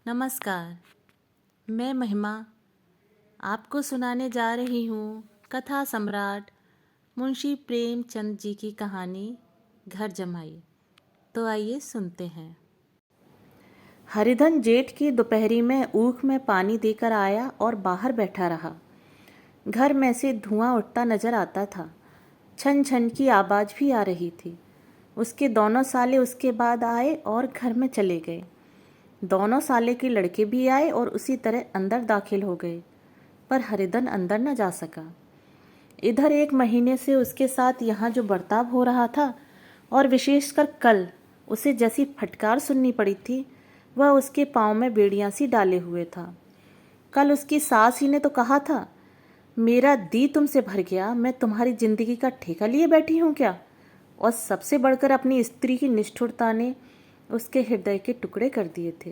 नमस्कार। मैं महिमा आपको सुनाने जा रही हूँ कथा सम्राट मुंशी प्रेमचंद जी की कहानी घर जमाई। तो आइए सुनते हैं। हरिधन जेठ की दोपहरी में ऊख में पानी देकर आया और बाहर बैठा रहा। घर में से धुआं उठता नजर आता था। छन छन की आवाज़ भी आ रही थी। उसके दोनों साले उसके बाद आए और घर में चले गए। दोनों साले के लड़के भी आए और उसी तरह अंदर दाखिल हो गए, पर हरिधन अंदर न जा सका। इधर 1 महीने से उसके साथ यहाँ जो बर्ताव हो रहा था और विशेषकर कल उसे जैसी फटकार सुननी पड़ी थी, वह उसके पाँव में बेड़ियाँ सी डाले हुए था। कल उसकी सास ही ने तो कहा था, मेरा दी तुमसे भर गया, मैं तुम्हारी जिंदगी का ठेका लिए बैठी हूँ क्या? और सबसे बढ़कर अपनी स्त्री की निष्ठुरता ने उसके हृदय के टुकड़े कर दिए थे।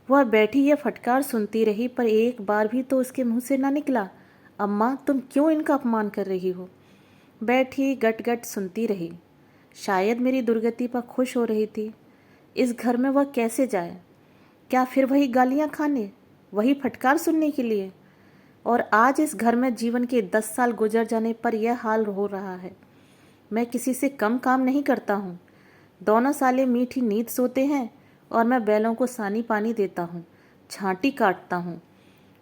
वह बैठी यह फटकार सुनती रही, पर एक बार भी तो उसके मुंह से ना निकला, अम्मा तुम क्यों इनका अपमान कर रही हो? बैठी गट गट सुनती रही। शायद मेरी दुर्गति पर खुश हो रही थी। इस घर में वह कैसे जाए? क्या फिर वही गालियाँ खाने, वही फटकार सुनने के लिए? और आज इस घर में जीवन के 10 साल गुजर जाने पर यह हाल हो रहा है। मैं किसी से कम काम नहीं करता हूँ। दोनों साले मीठी नींद सोते हैं और मैं बैलों को सानी पानी देता हूँ, छांटी काटता हूँ।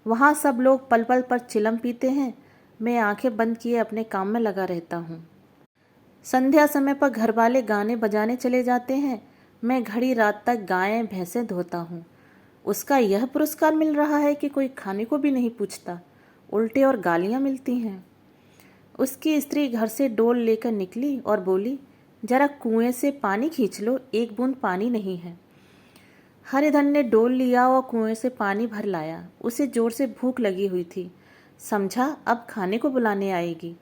वहाँ सब लोग पल पल पर चिलम पीते हैं, मैं आंखें बंद किए अपने काम में लगा रहता हूँ। संध्या समय पर घर वाले गाने बजाने चले जाते हैं, मैं घड़ी रात तक गायें भैंसें धोता हूँ। उसका यह पुरस्कार मिल रहा है कि कोई खाने को भी नहीं पूछता, उल्टे और गालियाँ मिलती हैं। उसकी स्त्री घर से डोल लेकर निकली और बोली, जरा कुएं से पानी खींच लो, 1 बूंद पानी नहीं है। हरिधन ने डोल लिया और कुएं से पानी भर लाया। उसे जोर से भूख लगी हुई थी। समझा अब खाने को बुलाने आएगी,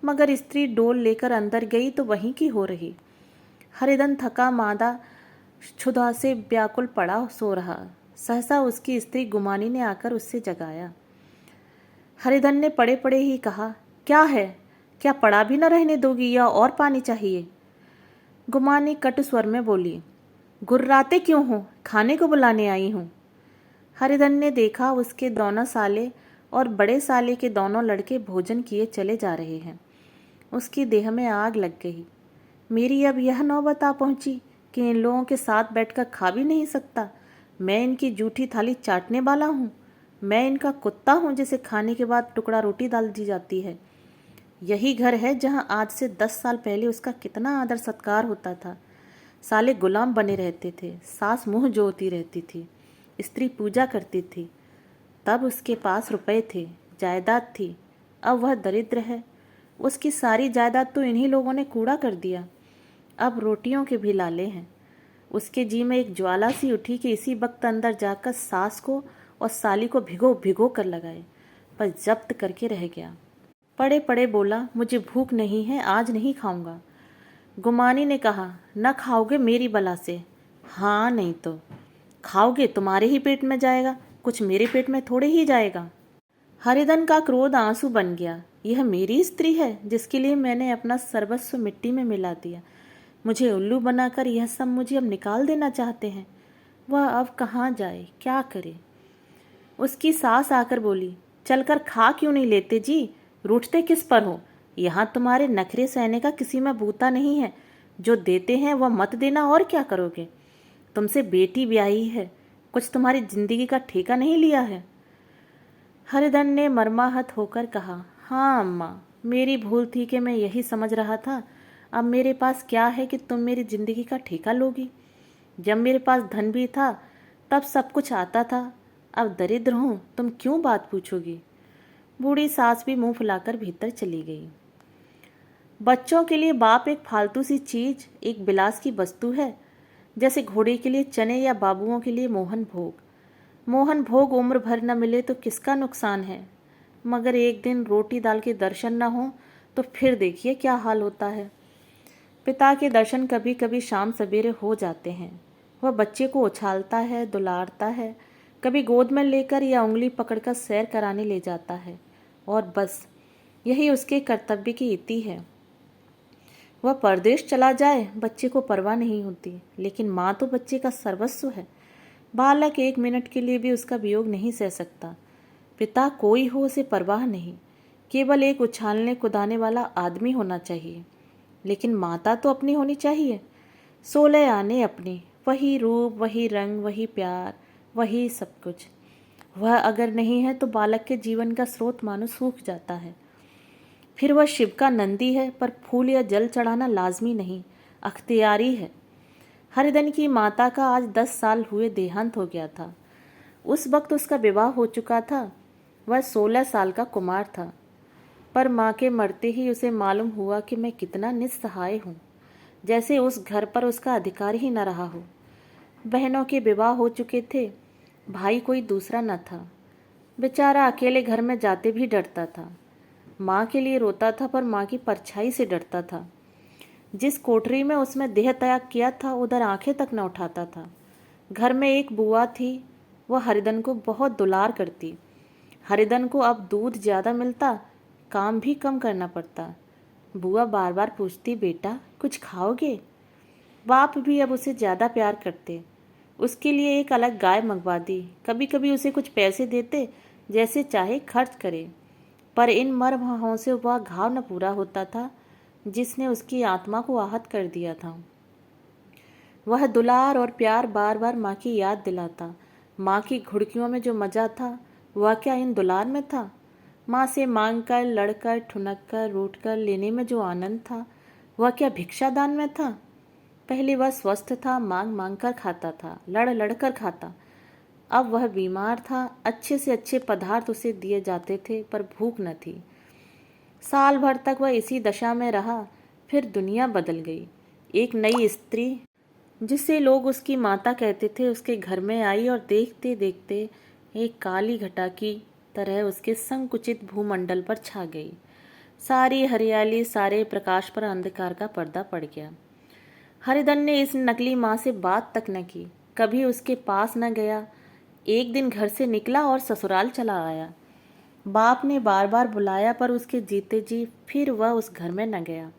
मगर स्त्री डोल लेकर अंदर गई तो वहीं की हो रही। हरिधन थका मादा क्षुधा से व्याकुल पड़ा सो रहा। सहसा उसकी स्त्री गुमानी ने आकर उससे जगाया। हरिधन ने पड़े पड़े ही कहा, क्या है? क्या पड़ा भी न रहने दोगी या और पानी चाहिए? गुमानी कटु स्वर में बोली, गुर्राते क्यों हो? खाने को बुलाने आई हूँ। हरिधन ने देखा उसके दोनों साले और बड़े साले के दोनों लड़के भोजन किए चले जा रहे हैं। उसकी देह में आग लग गई। मेरी अब यह नौबत आ पहुंची कि इन लोगों के साथ बैठकर खा भी नहीं सकता। मैं इनकी जूठी थाली चाटने वाला हूँ। मैं इनका कुत्ता हूँ जिसे खाने के बाद टुकड़ा रोटी डाल दी जाती है। यही घर है जहाँ आज से 10 साल पहले उसका कितना आदर सत्कार होता था। साले गुलाम बने रहते थे, सास मुँह जोती रहती थी, स्त्री पूजा करती थी। तब उसके पास रुपए थे, जायदाद थी। अब वह दरिद्र है। उसकी सारी जायदाद तो इन्हीं लोगों ने कूड़ा कर दिया। अब रोटियों के भी लाले हैं। उसके जी में एक ज्वाला सी उठी कि इसी वक्त अंदर जाकर सास को और साली को भिगो भिगो कर लगाए, पर जब्त करके रह गया। पड़े पड़े बोला, मुझे भूख नहीं है, आज नहीं खाऊंगा। गुमानी ने कहा, न खाओगे मेरी बला से। हाँ नहीं तो खाओगे, तुम्हारे ही पेट में जाएगा, कुछ मेरे पेट में थोड़े ही जाएगा। हरिधन का क्रोध आंसू बन गया। यह मेरी स्त्री है जिसके लिए मैंने अपना सर्वस्व मिट्टी में मिला दिया। मुझे उल्लू बनाकर यह सब मुझे अब निकाल देना चाहते हैं। वह अब कहाँ जाए, क्या करे? उसकी सास आकर बोली, चलकर खा क्यों नहीं लेते जी? रूठते किस पर हो? यहाँ तुम्हारे नखरे सहने का किसी में बूता नहीं है। जो देते हैं वह मत देना, और क्या करोगे? तुमसे बेटी ब्याही है, कुछ तुम्हारी जिंदगी का ठेका नहीं लिया है। हरिधन ने मर्माहत होकर कहा, हाँ अम्मा, मेरी भूल थी कि मैं यही समझ रहा था। अब मेरे पास क्या है कि तुम मेरी जिंदगी का ठेका लोगी? जब मेरे पास धन भी था तब सब कुछ आता था। अब दरिद्र हूँ, तुम क्यों बात पूछोगी? बूढ़ी सास भी मुंह फुलाकर भीतर चली गई। बच्चों के लिए बाप एक फालतू सी चीज, एक बिलास की वस्तु है, जैसे घोड़े के लिए चने या बाबुओं के लिए मोहन भोग। मोहन भोग उम्र भर न मिले तो किसका नुकसान है, मगर एक दिन रोटी दाल के दर्शन न हो तो फिर देखिए क्या हाल होता है। पिता के दर्शन कभी कभी शाम सवेरे हो जाते हैं। वह बच्चे को उछालता है, दुलारता है, कभी गोद में लेकर या उंगली पकड़कर सैर कराने ले जाता है, और बस यही उसके कर्तव्य की इति है। वह परदेश चला जाए, बच्चे को परवाह नहीं होती, लेकिन माँ तो बच्चे का सर्वस्व है। बालक 1 मिनट के लिए भी उसका वियोग नहीं सह सकता। पिता कोई हो उसे परवाह नहीं, केवल एक उछालने कुदाने वाला आदमी होना चाहिए। लेकिन माता तो अपनी होनी चाहिए, 16 आने अपनी, वही रूप, वही रंग, वही प्यार, वही सब कुछ। वह अगर नहीं है तो बालक के जीवन का स्रोत मानो सूख जाता है। फिर वह शिव का नंदी है, पर फूल या जल चढ़ाना लाजमी नहीं, अख्तियारी है। हरिधन की माता का आज 10 साल हुए देहांत हो गया था। उस वक्त उसका विवाह हो चुका था। वह 16 साल का कुमार था। पर माँ के मरते ही उसे मालूम हुआ कि मैं कितना निस्सहाय हूँ, जैसे उस घर पर उसका अधिकार ही न रहा हो। बहनों के विवाह हो चुके थे, भाई कोई दूसरा न था। बेचारा अकेले घर में जाते भी डरता था। माँ के लिए रोता था, पर माँ की परछाई से डरता था। जिस कोठरी में उसमें देह त्याग किया था, उधर आंखें तक न उठाता था। घर में एक बुआ थी, वह हरिधन को बहुत दुलार करती। हरिधन को अब दूध ज़्यादा मिलता, काम भी कम करना पड़ता। बुआ बार बार पूछती, बेटा कुछ खाओगे? बाप भी अब उसे ज़्यादा प्यार करते। उसके लिए एक अलग गाय मंगवा दी। कभी कभी उसे कुछ पैसे देते, जैसे चाहे खर्च करे। पर इन मरहमों से वह घाव न पूरा होता था जिसने उसकी आत्मा को आहत कर दिया था। वह दुलार और प्यार बार बार माँ की याद दिलाता। माँ की घुड़कियों में जो मज़ा था, वह क्या इन दुलार में था? माँ से मांग कर, लड़कर, ठुनक कर, रूठ कर लेने में जो आनंद था, वह क्या भिक्षादान में था? पहले वह स्वस्थ था, मांग मांग कर खाता था, लड़ लड़ कर खाता। अब वह बीमार था, अच्छे से अच्छे पदार्थ उसे दिए जाते थे, पर भूख न थी। साल भर तक वह इसी दशा में रहा। फिर दुनिया बदल गई। एक नई स्त्री, जिसे लोग उसकी माता कहते थे, उसके घर में आई और देखते देखते एक काली घटा की तरह उसके संकुचित भूमंडल पर छा गई। सारी हरियाली, सारे प्रकाश पर अंधकार का पर्दा पड़ गया। हरिधन ने इस नकली माँ से बात तक न की, कभी उसके पास न गया। एक दिन घर से निकला और ससुराल चला आया। बाप ने बार बार बुलाया, पर उसके जीते जी फिर वह उस घर में न गया।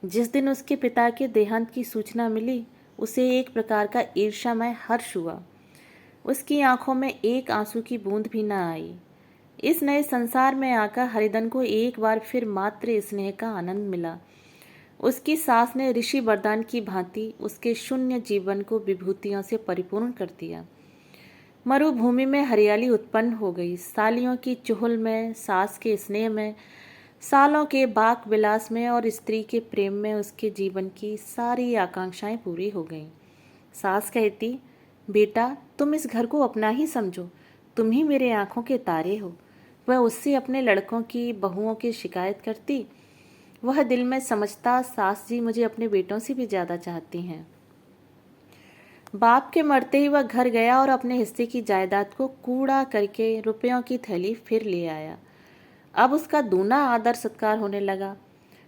जिस दिन उसके पिता के देहांत की सूचना मिली, उसे एक प्रकार का ईर्ष्यामय हर्ष हुआ। उसकी आंखों में एक आंसू की बूंद भी न आई। इस नए संसार में आकर हरिधन को एक बार फिर मात्र स्नेह का आनंद मिला। उसकी सास ने ऋषि वरदान की भांति उसके शून्य जीवन को विभूतियों से परिपूर्ण कर दिया। मरुभूमि में हरियाली उत्पन्न हो गई। सालियों की चुहल में, सास के स्नेह में, सालों के बाक विलास में और स्त्री के प्रेम में उसके जीवन की सारी आकांक्षाएं पूरी हो गईं। सास कहती, बेटा तुम इस घर को अपना ही समझो, तुम ही मेरे आंखों के तारे हो। वह उससे अपने लड़कों की बहुओं की शिकायत करती। वह दिल में समझता, सास जी मुझे अपने बेटों से भी ज़्यादा चाहती हैं। बाप के मरते ही वह घर गया और अपने हिस्से की जायदाद को कूड़ा करके रुपयों की थैली फिर ले आया। अब उसका दूना आदर सत्कार होने लगा।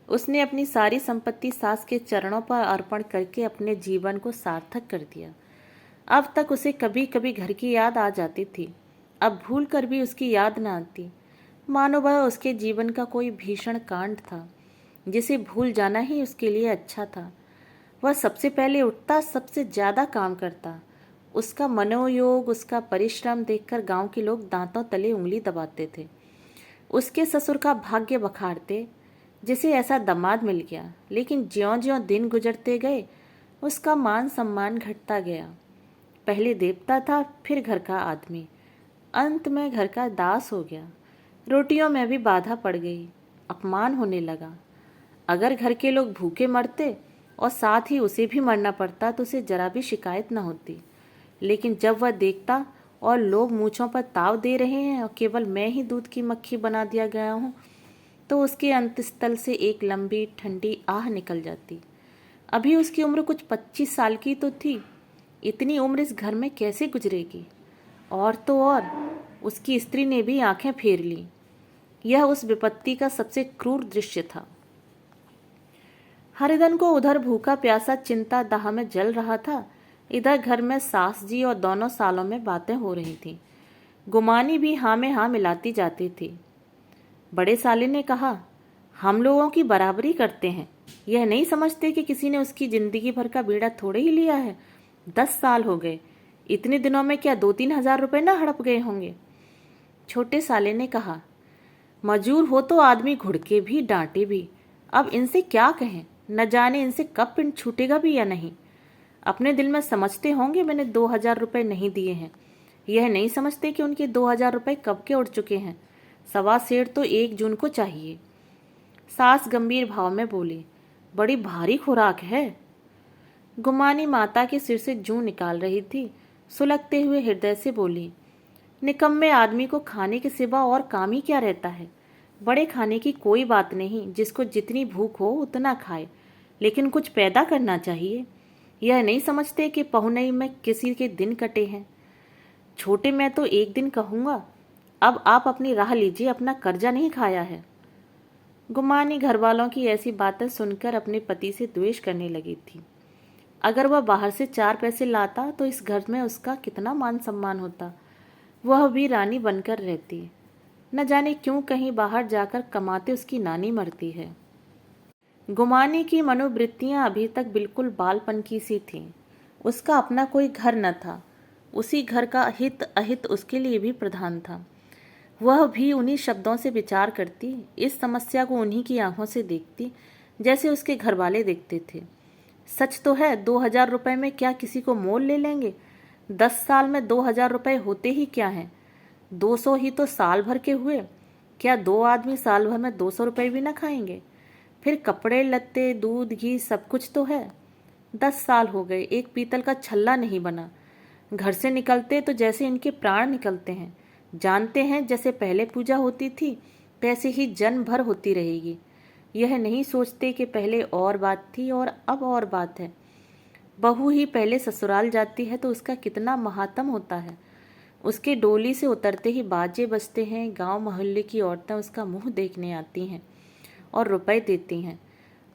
उसने अपनी सारी संपत्ति सास के चरणों पर अर्पण करके अपने जीवन को सार्थक कर दिया। अब तक उसे कभी कभी घर की याद आ जाती थी, अब भूल कर भी उसकी याद न आती, मानो वह उसके जीवन का कोई भीषण कांड था जिसे भूल जाना ही उसके लिए अच्छा था। वह सबसे पहले उठता, सबसे ज़्यादा काम करता। उसका मनोयोग, उसका परिश्रम देखकर गांव के लोग दांतों तले उंगली दबाते थे। उसके ससुर का भाग्य बखारते, जिसे ऐसा दामाद मिल गया। लेकिन ज्यों-ज्यों दिन गुजरते गए, उसका मान सम्मान घटता गया। पहले देवता था, फिर घर का आदमी, अंत में घर का दास हो गया। रोटियों में भी बाधा पड़ गई, अपमान होने लगा। अगर घर के लोग भूखे मरते और साथ ही उसे भी मरना पड़ता तो उसे जरा भी शिकायत न होती। लेकिन जब वह देखता और लोग मूंछों पर ताव दे रहे हैं और केवल मैं ही दूध की मक्खी बना दिया गया हूँ, तो उसके अंतस्थल से एक लंबी ठंडी आह निकल जाती। अभी उसकी उम्र कुछ 25 साल की तो थी। इतनी उम्र इस घर में कैसे गुजरेगी? और तो और उसकी स्त्री ने भी आंखें फेर ली। यह उस विपत्ति का सबसे क्रूर दृश्य था। हरिधन को उधर भूखा प्यासा चिंता दाह में जल रहा था, इधर घर में सास जी और दोनों सालों में बातें हो रही थीं। गुमानी भी हाँ में हाँ मिलाती जाती थी। बड़े साले ने कहा, हम लोगों की बराबरी करते हैं, यह नहीं समझते कि किसी ने उसकी जिंदगी भर का बीड़ा थोड़े ही लिया है। 10 साल हो गए, इतने दिनों में क्या 2-3 हज़ार रुपये न हड़प गए होंगे। छोटे साले ने कहा, मजूर हो तो आदमी घुड़के भी डांटे भी, अब इनसे क्या कहें, न जाने इनसे कब पिंड छूटेगा भी या नहीं। अपने दिल में समझते होंगे मैंने 2,000 रुपये नहीं दिए हैं, यह नहीं समझते कि उनके 2,000 रुपये कब के उड़ चुके हैं। 1.25 सेर तो 1 जून को चाहिए। सास गंभीर भाव में बोली, बड़ी भारी खुराक है। गुमानी माता के सिर से जूं निकाल रही थी, सुलगते हुए हृदय से बोली, निकम्मे आदमी को खाने के सिवा और काम ही क्या रहता है। बड़े खाने की कोई बात नहीं, जिसको जितनी भूख हो उतना खाए, लेकिन कुछ पैदा करना चाहिए। यह नहीं समझते कि पहुनई में किसी के दिन कटे हैं। छोटे मैं तो एक दिन कहूँगा, अब आप अपनी राह लीजिए, अपना कर्जा नहीं खाया है। गुमानी घरवालों की ऐसी बातें सुनकर अपने पति से द्वेष करने लगी थी। अगर वह बाहर से 4 पैसे लाता तो इस घर में उसका कितना मान सम्मान होता, वह भी रानी बनकर रहती। न जाने क्यों कहीं बाहर जाकर कमाते उसकी नानी मरती है। गुमानी की मनोवृत्तियां अभी तक बिल्कुल बालपन की सी थीं। उसका अपना कोई घर न था, उसी घर का हित अहित उसके लिए भी प्रधान था। वह भी उन्हीं शब्दों से विचार करती, इस समस्या को उन्हीं की आंखों से देखती जैसे उसके घर वाले देखते थे। सच तो है, 2,000 रुपये में क्या किसी को मोल ले लेंगे। 10 साल में 2,000 रुपये होते ही क्या हैं। 200 ही तो साल भर के हुए, क्या 2 आदमी साल भर में 200 रुपये भी ना खाएंगे। फिर कपड़े लत्ते दूध घी सब कुछ तो है। 10 साल हो गए, एक पीतल का छल्ला नहीं बना। घर से निकलते तो जैसे इनके प्राण निकलते हैं। जानते हैं जैसे पहले पूजा होती थी वैसे ही जन्म भर होती रहेगी। यह नहीं सोचते कि पहले और बात थी और अब और बात है। बहू ही पहले ससुराल जाती है तो उसका कितना महात्म होता है। उसके डोली से उतरते ही बाजे बजते हैं, गांव मोहल्ले की औरतें उसका मुंह देखने आती हैं और रुपए देती हैं।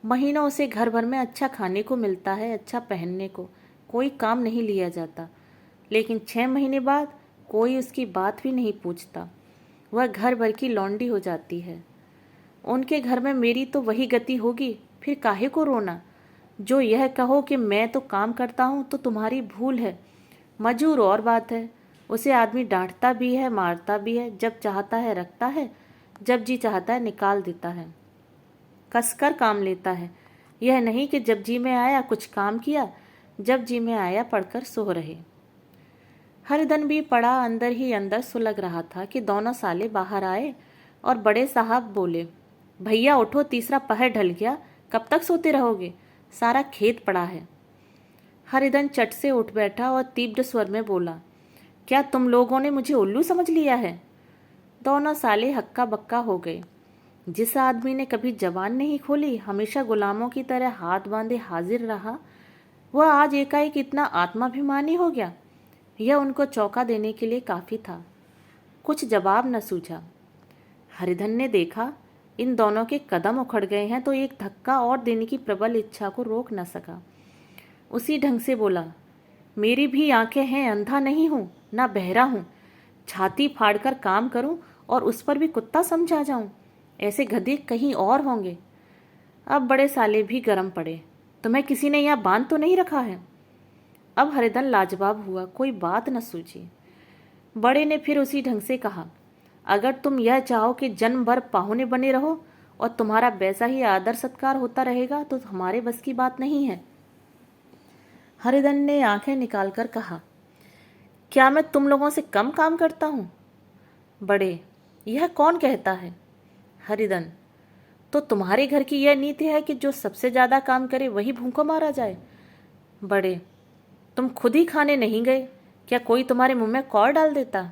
महीनों उसे घर भर में अच्छा खाने को मिलता है, अच्छा पहनने को, कोई काम नहीं लिया जाता। लेकिन 6 महीने बाद कोई उसकी बात भी नहीं पूछता, वह घर भर की लौंडी हो जाती है। उनके घर में मेरी तो वही गति होगी, फिर काहे को रोना। जो यह कहो कि मैं तो काम करता हूँ तो तुम्हारी भूल है। मजूर और बात है, उसे आदमी डांटता भी है, मारता भी है, जब चाहता है रखता है, जब जी चाहता है निकाल देता है, कसकर काम लेता है। यह नहीं कि जब जी में आया कुछ काम किया, जब जी में आया पढ़कर सो रहे। हरिधन भी पड़ा अंदर ही अंदर सुलग रहा था कि दोनों साले बाहर आए और बड़े साहब बोले, भैया उठो, तीसरा पहर ढल गया, कब तक सोते रहोगे, सारा खेत पड़ा है। हरिधन चट से उठ बैठा और तीव्र स्वर में बोला, क्या तुम लोगों ने मुझे उल्लू समझ लिया है। दोनों साले हक्का बक्का हो गए। जिस आदमी ने कभी जबान नहीं खोली, हमेशा गुलामों की तरह हाथ बांधे हाजिर रहा, वह आज एकाएक इतना आत्माभिमानी हो गया। यह उनको चौंका देने के लिए काफ़ी था। कुछ जवाब न सूझा। हरिधन ने देखा इन दोनों के कदम उखड़ गए हैं तो एक धक्का और देने की प्रबल इच्छा को रोक न सका। उसी ढंग से बोला, मेरी भी आंखें हैं, अंधा नहीं हूँ, ना बहरा हूँ। छाती फाड़कर काम करूँ और उस पर भी कुत्ता समझा जाऊँ, ऐसे गधे कहीं और होंगे। अब बड़े साले भी गर्म पड़े, तुम्हें किसी ने यहाँ बांध तो नहीं रखा है। अब हरिधन लाजवाब हुआ, कोई बात न सूझी। बड़े ने फिर उसी ढंग से कहा, अगर तुम यह चाहो कि जन्म भर पाहुने बने रहो और तुम्हारा वैसा ही आदर सत्कार होता रहेगा तो हमारे बस की बात नहीं है। हरिधन ने आंखें निकालकर कहा, क्या मैं तुम लोगों से कम काम करता हूँ। बड़े, यह कौन कहता है। हरिधन, तो तुम्हारे घर की यह नीति है कि जो सबसे ज़्यादा काम करे वही भूखों मारा जाए। बड़े, तुम खुद ही खाने नहीं गए, क्या कोई तुम्हारे मुंह में कौर डाल देता।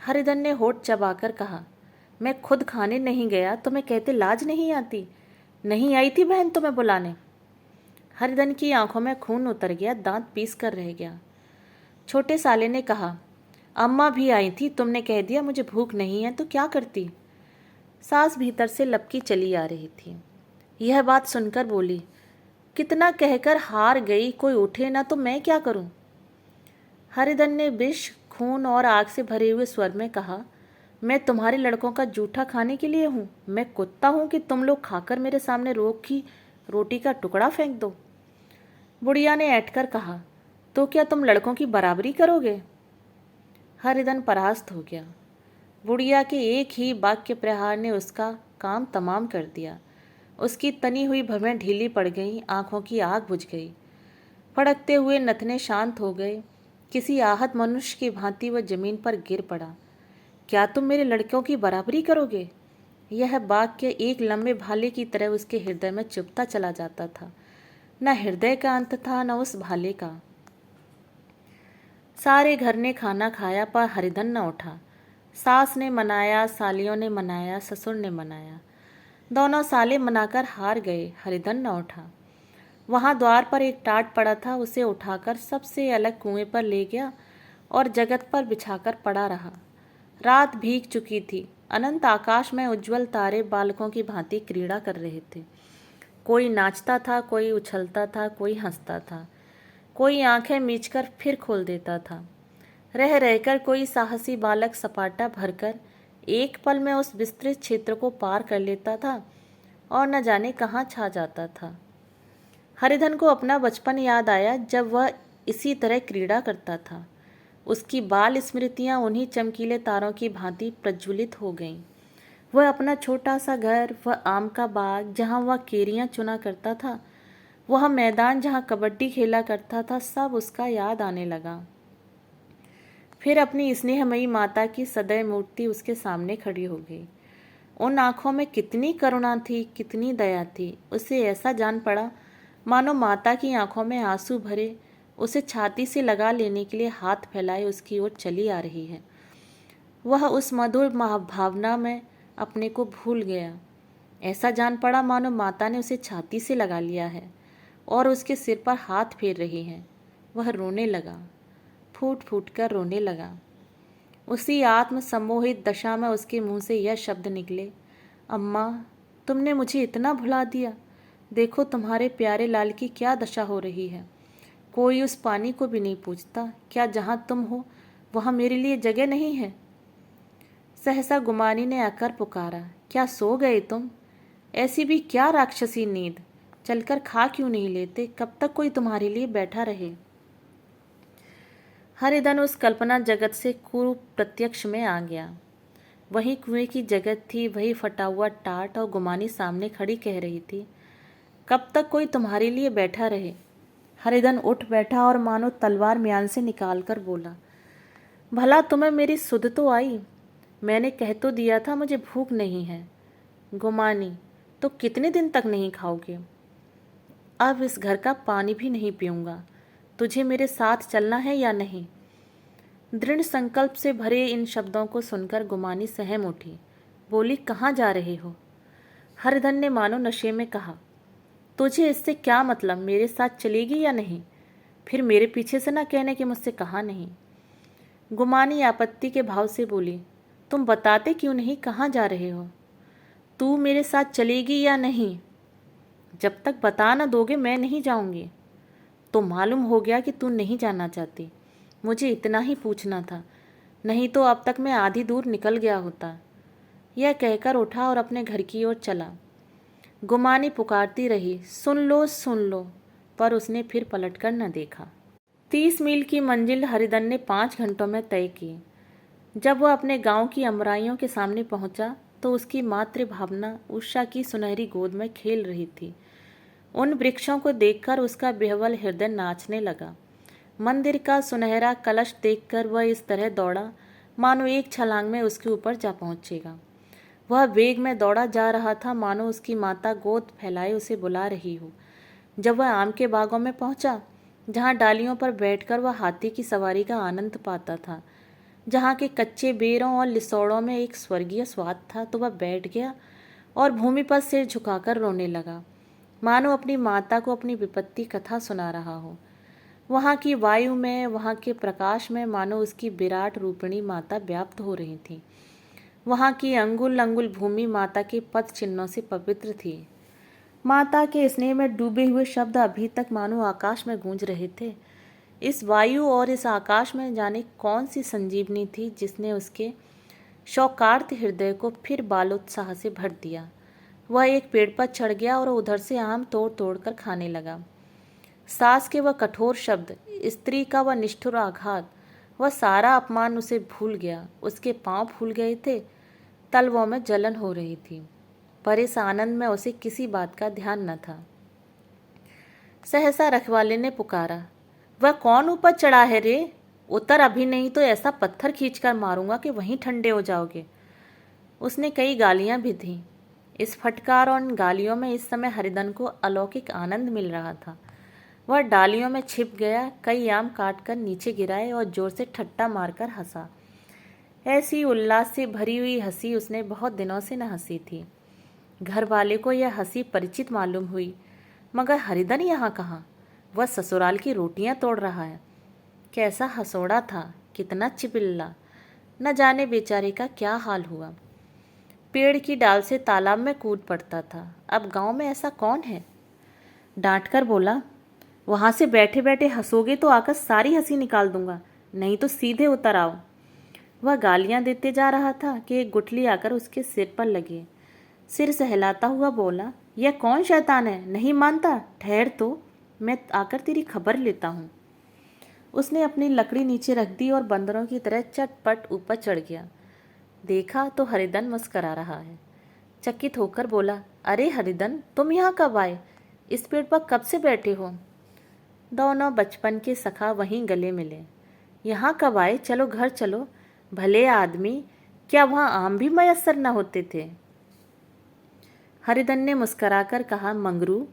हरिधन ने होठ चबाकर कहा, मैं खुद खाने नहीं गया तो मैं कहते लाज नहीं आती। नहीं आई थी बहन तुम्हें बुलाने। हरिधन की आंखों में खून उतर गया, दांत पीस कर रह गया। छोटे साले ने कहा, अम्मा भी आई थी, तुमने कह दिया मुझे भूख नहीं है तो क्या करती। सास भीतर से लपकी चली आ रही थी। यह बात सुनकर बोली, कितना कहकर हार गई, कोई उठे ना तो मैं क्या करूं। हरिधन ने विष, खून और आग से भरे हुए स्वर में कहा, मैं तुम्हारे लड़कों का जूठा खाने के लिए हूँ। मैं कुत्ता हूँ कि तुम लोग खाकर मेरे सामने रोखी रोटी का टुकड़ा फेंक दो। बुढ़िया ने ऐंठकर कहा, तो क्या तुम लड़कों की बराबरी करोगे? हरिधन परास्त हो गया। बुढ़िया के एक ही वाक्य प्रहार ने उसका काम तमाम कर दिया। उसकी तनी हुई भवें ढीली पड़ गईं, आंखों की आग बुझ गई, फड़कते हुए नथने शांत हो गए। किसी आहत मनुष्य की भांति वह जमीन पर गिर पड़ा। क्या तुम मेरे लड़कों की बराबरी करोगे? यह वाक्य एक लंबे भाले की तरह उसके हृदय में चुभता चला जाता था। न हृदय का अंत था, न उस भाले का। सारे घर ने खाना खाया पर हरिधन न उठा। सास ने मनाया, सालियों ने मनाया, ससुर ने मनाया। दोनों साले मनाकर हार गए। हरिधन न उठा। वहां द्वार पर एक टाट पड़ा था, उसे उठाकर सबसे अलग कुएं पर ले गया और जगत पर बिछाकर पड़ा रहा। रात भीग चुकी थी। अनंत आकाश में उज्जवल तारे बालकों की भांति क्रीड़ा कर रहे थे। कोई नाचता था, कोई उछलता था, कोई हंसता था, कोई आंखें मीचकर फिर खोल देता था। रह रहकर कोई साहसी बालक सपाटा भरकर एक पल में उस विस्तृत क्षेत्र को पार कर लेता था और न जाने कहाँ छा जाता था। हरिधन को अपना बचपन याद आया, जब वह इसी तरह क्रीड़ा करता था। उसकी बाल स्मृतियां उन्हीं चमकीले तारों की भांति प्रज्वलित हो गईं। वह अपना छोटा सा घर, वह आम का बाग जहाँ वह केरियां चुना करता था, वह मैदान जहाँ कबड्डी खेला करता था, सब उसका याद आने लगा। फिर अपनी स्नेहमयी माता की सदैव मूर्ति उसके सामने खड़ी हो गई। उन आंखों में कितनी करुणा थी, कितनी दया थी। उसे ऐसा जान पड़ा मानो माता की आंखों में आंसू भरे उसे छाती से लगा लेने के लिए हाथ फैलाए उसकी ओर चली आ रही है। वह उस मधुर भावना में अपने को भूल गया। ऐसा जान पड़ा मानो माता ने उसे छाती से लगा लिया है और उसके सिर पर हाथ फेर रही है। वह रोने लगा, फूट फूट कर रोने लगा। उसी आत्म सम्मोहित दशा में उसके मुंह से यह शब्द निकले, अम्मा, तुमने मुझे इतना भुला दिया। देखो तुम्हारे प्यारे लाल की क्या दशा हो रही है। कोई उस पानी को भी नहीं पूछता। क्या जहाँ तुम हो वहाँ मेरे लिए जगह नहीं है? सहसा गुमानी ने आकर पुकारा, क्या सो गए तुम? ऐसी भी क्या राक्षसी नींद? चलकर खा क्यों नहीं लेते? कब तक कोई तुम्हारे लिए बैठा रहे? हरिधन उस कल्पना जगत से कुरूप प्रत्यक्ष में आ गया। वही कुएं की जगत थी, वही फटा हुआ टाट, और गुमानी सामने खड़ी कह रही थी, कब तक कोई तुम्हारे लिए बैठा रहे? हरिधन उठ बैठा और मानो तलवार म्यान से निकालकर बोला, भला तुम्हें मेरी सुध तो आई? मैंने कह तो दिया था मुझे भूख नहीं है। गुमानी, तो कितने दिन तक नहीं खाओगे? अब इस घर का पानी भी नहीं पीऊंगा। तुझे मेरे साथ चलना है या नहीं? दृढ़ संकल्प से भरे इन शब्दों को सुनकर गुमानी सहम उठी। बोली, कहाँ जा रहे हो? हरिधन ने मानो नशे में कहा, तुझे इससे क्या मतलब? मेरे साथ चलेगी या नहीं? फिर मेरे पीछे से ना कहने कि मुझसे कहा नहीं। गुमानी आपत्ति के भाव से बोली, तुम बताते क्यों नहीं कहाँ जा रहे हो? तू मेरे साथ चलेगी या नहीं? जब तक बता न दोगे मैं नहीं जाऊंगी। तो मालूम हो गया कि तू नहीं जाना चाहती। मुझे इतना ही पूछना था, नहीं तो अब तक मैं आधी दूर निकल गया होता। यह कहकर उठा और अपने घर की ओर चला। गुमानी पुकारती रही, सुन लो, पर उसने फिर पलटकर न देखा। 30 मील की मंजिल हरिधन ने 5 घंटों में तय की। जब वह अपने गांव की अमराइयों के सामने पहुंचा तो उसकी मातृभावना उषा की सुनहरी गोद में खेल रही थी। उन वृक्षों को देखकर उसका विह्वल हृदय नाचने लगा। मंदिर का सुनहरा कलश देखकर वह इस तरह दौड़ा मानो एक छलांग में उसके ऊपर जा पहुंचेगा। वह वेग में दौड़ा जा रहा था मानो उसकी माता गोद फैलाए उसे बुला रही हो। जब वह आम के बागों में पहुंचा, जहां डालियों पर बैठकर वह हाथी की सवारी का आनंद पाता था, जहाँ के कच्चे बेरों और लिसोड़ों में एक स्वर्गीय स्वाद था, तो वह बैठ गया और भूमि पर सिर झुकाकर रोने लगा, मानो अपनी माता को अपनी विपत्ति कथा सुना रहा हो। वहाँ की वायु में, वहाँ के प्रकाश में मानो उसकी विराट रूपिणी माता व्याप्त हो रही थी। वहाँ की अंगुल अंगुल भूमि माता के पद चिन्हों से पवित्र थी। माता के स्नेह में डूबे हुए शब्द अभी तक मानो आकाश में गूंज रहे थे। इस वायु और इस आकाश में जाने कौन सी संजीवनी थी जिसने उसके शौकार्त हृदय को फिर बालोत्साह से भर दिया। वह एक पेड़ पर चढ़ गया और उधर से आम तोड़ तोड़ कर खाने लगा। सास के वह कठोर शब्द, स्त्री का वह निष्ठुर आघात, वह सारा अपमान उसे भूल गया। उसके पांव फूल गए थे, तलवों में जलन हो रही थी, पर इस आनंद में उसे किसी बात का ध्यान न था। सहसा रखवाले ने पुकारा, वह कौन ऊपर चढ़ा है रे? उतर अभी, नहीं तो ऐसा पत्थर खींचकर मारूंगा कि वहीं ठंडे हो जाओगे। उसने कई गालियां भी दीं। इस फटकार और इन गालियों में इस समय हरिधन को अलौकिक आनंद मिल रहा था। वह डालियों में छिप गया, कई आम काटकर नीचे गिराए और जोर से ठट्टा मारकर हंसा। ऐसी उल्लास से भरी हुई हंसी उसने बहुत दिनों से न हंसी थी। घर वाले को यह हंसी परिचित मालूम हुई, मगर हरिधन यहाँ कहाँ? वह ससुराल की रोटियां तोड़ रहा है। कैसा हंसोड़ा था, कितना चिपिल्ला! न जाने बेचारे का क्या हाल हुआ। पेड़ की डाल से तालाब में कूद पड़ता था। अब गांव में ऐसा कौन है? डांट कर बोला, वहां से बैठे बैठे हंसोगे तो आकर सारी हंसी निकाल दूंगा, नहीं तो सीधे उतर आओ। वह गालियां देते जा रहा था कि एक गुठली आकर उसके सिर पर लगी। सिर सहलाता हुआ बोला, यह कौन शैतान है? नहीं मानता? ठहर तो, मैं आकर तेरी खबर लेता हूँ। उसने अपनी लकड़ी नीचे रख दी और बंदरों की तरह चटपट ऊपर चढ़ गया। देखा तो हरिधन मुस्करा रहा है। चकित होकर बोला, अरे हरिधन, तुम यहाँ कब आए? इस पेड़ पर कब से बैठे हो? दोनों बचपन के सखा वहीं गले मिले। यहाँ कब आए? चलो घर चलो। भले आदमी, क्या वहाँ आम भी मयस्सर न होते थे? हरिधन ने मुस्कराकर कहा, मंगरू,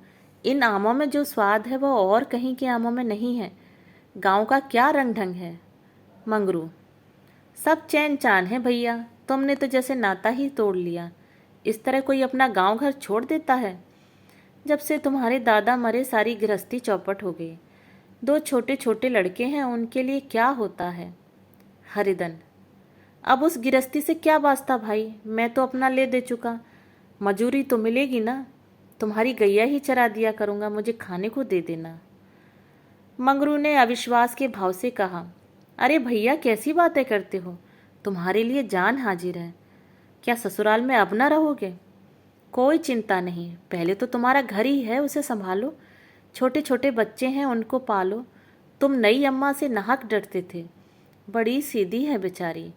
इन आमों में जो स्वाद है वह और कहीं के आमों में नहीं है। गांव का क्या रंग ढंग है। मंगरू, सब चैन चान है भैया, तुमने तो जैसे नाता ही तोड़ लिया। इस तरह कोई अपना गांव घर छोड़ देता है? जब से तुम्हारे दादा मरे सारी गृहस्थी चौपट हो गई। 2 छोटे छोटे लड़के हैं, उनके लिए क्या होता है? हरिधन, अब उस गृहस्थी से क्या वास्ता भाई, मैं तो अपना ले दे चुका। मजूरी तो मिलेगी ना? तुम्हारी गैया ही चरा दिया करूँगा, मुझे खाने को दे देना। मंगरू ने अविश्वास के भाव से कहा, अरे भैया, कैसी बातें करते हो? तुम्हारे लिए जान हाजिर है। क्या ससुराल में अब न रहोगे? कोई चिंता नहीं, पहले तो तुम्हारा घर ही है, उसे संभालो। छोटे छोटे बच्चे हैं, उनको पालो। तुम नई अम्मा से नाहक डरते थे, बड़ी सीधी है बेचारी।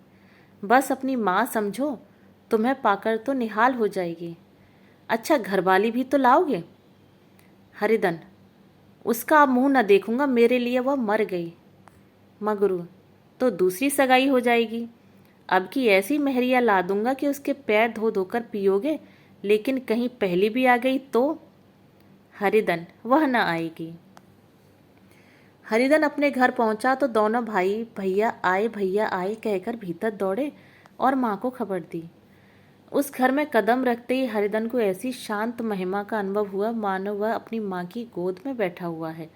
बस अपनी माँ समझो, तुम्हें पाकर तो निहाल हो जाएगी। अच्छा, घरवाली भी तो लाओगे? हरिधन, उसका अब मुंह न देखूंगा, मेरे लिए वह मर गई। मगरू, तो दूसरी सगाई हो जाएगी। अब की ऐसी मेहरिया ला दूंगा कि उसके पैर धो धोकर पियोगे, लेकिन कहीं पहली भी आ गई तो? हरिधन, वह न आएगी। हरिधन अपने घर पहुंचा तो दोनों भाई भैया आए कहकर भीतर दौड़े और माँ को खबर दी। उस घर में कदम रखते ही हरिधन को ऐसी शांत महिमा का अनुभव हुआ मानो वह अपनी माँ की गोद में बैठा हुआ है।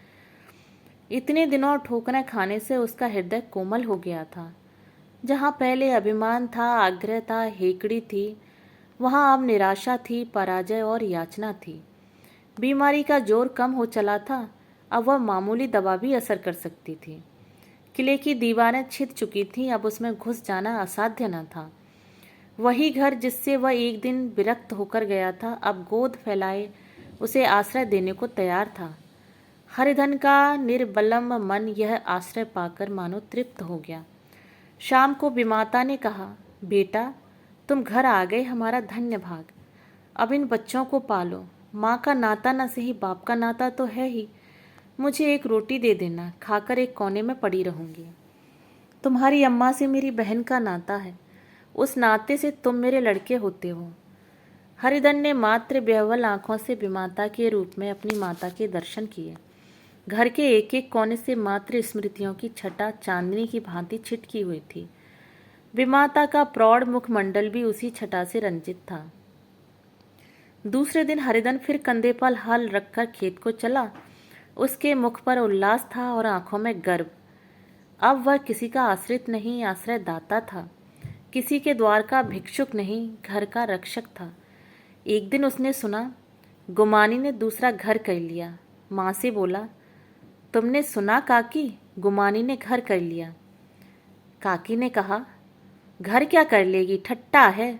इतने दिनों ठोकरें खाने से उसका हृदय कोमल हो गया था। जहाँ पहले अभिमान था, आग्रह था, हेकड़ी थी, वहाँ अब निराशा थी, पराजय और याचना थी। बीमारी का जोर कम हो चला था, अब वह मामूली दवा भी असर कर सकती थी। किले की दीवारें छिद चुकी थीं, अब उसमें घुस जाना असाध्य न था। वही घर जिससे वह एक दिन विरक्त होकर गया था, अब गोद फैलाए उसे आश्रय देने को तैयार था। हरिधन का निर्बलम मन यह आश्रय पाकर मानो तृप्त हो गया। शाम को विमाता ने कहा, बेटा, तुम घर आ गए, हमारा धन्य भाग। अब इन बच्चों को पालो। माँ का नाता न सही, बाप का नाता तो है ही। मुझे एक रोटी दे देना, खाकर एक कोने में पड़ी रहूंगी। तुम्हारी अम्मा से मेरी बहन का नाता है, उस नाते से तुम मेरे लड़के होते हो। हरिधन ने मात्र बेहवल आंखों से विमाता के रूप में अपनी माता के दर्शन किए। घर के एक एक कोने से मात्र स्मृतियों की छटा चांदनी की भांति छिटकी हुई थी। विमाता का प्रौढ़ मुखमंडल भी उसी छटा से रंजित था। दूसरे दिन हरिधन फिर कंधे पर हल रखकर खेत को चला। उसके मुख पर उल्लास था और आंखों में गर्व। अब वह किसी का आश्रित नहीं, आश्रयदाता था। किसी के द्वार का भिक्षुक नहीं, घर का रक्षक था। एक दिन उसने सुना, गुमानी ने दूसरा घर कर लिया। माँ से बोला, तुमने सुना काकी, गुमानी ने घर कर लिया। काकी ने कहा, घर क्या कर लेगी, ठट्टा है।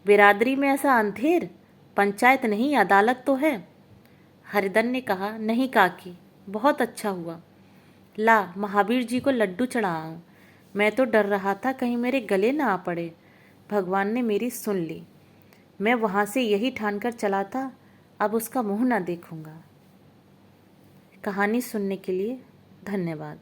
बिरादरी में ऐसा अंधेर, पंचायत नहीं अदालत तो है। हरिधन ने कहा, नहीं काकी, बहुत अच्छा हुआ। ला महावीर जी को लड्डू चढ़ाऊं। मैं तो डर रहा था कहीं मेरे गले ना आ पड़े। भगवान ने मेरी सुन ली। मैं वहाँ से यही ठान कर चला था, अब उसका मुंह ना देखूंगा। कहानी सुनने के लिए धन्यवाद।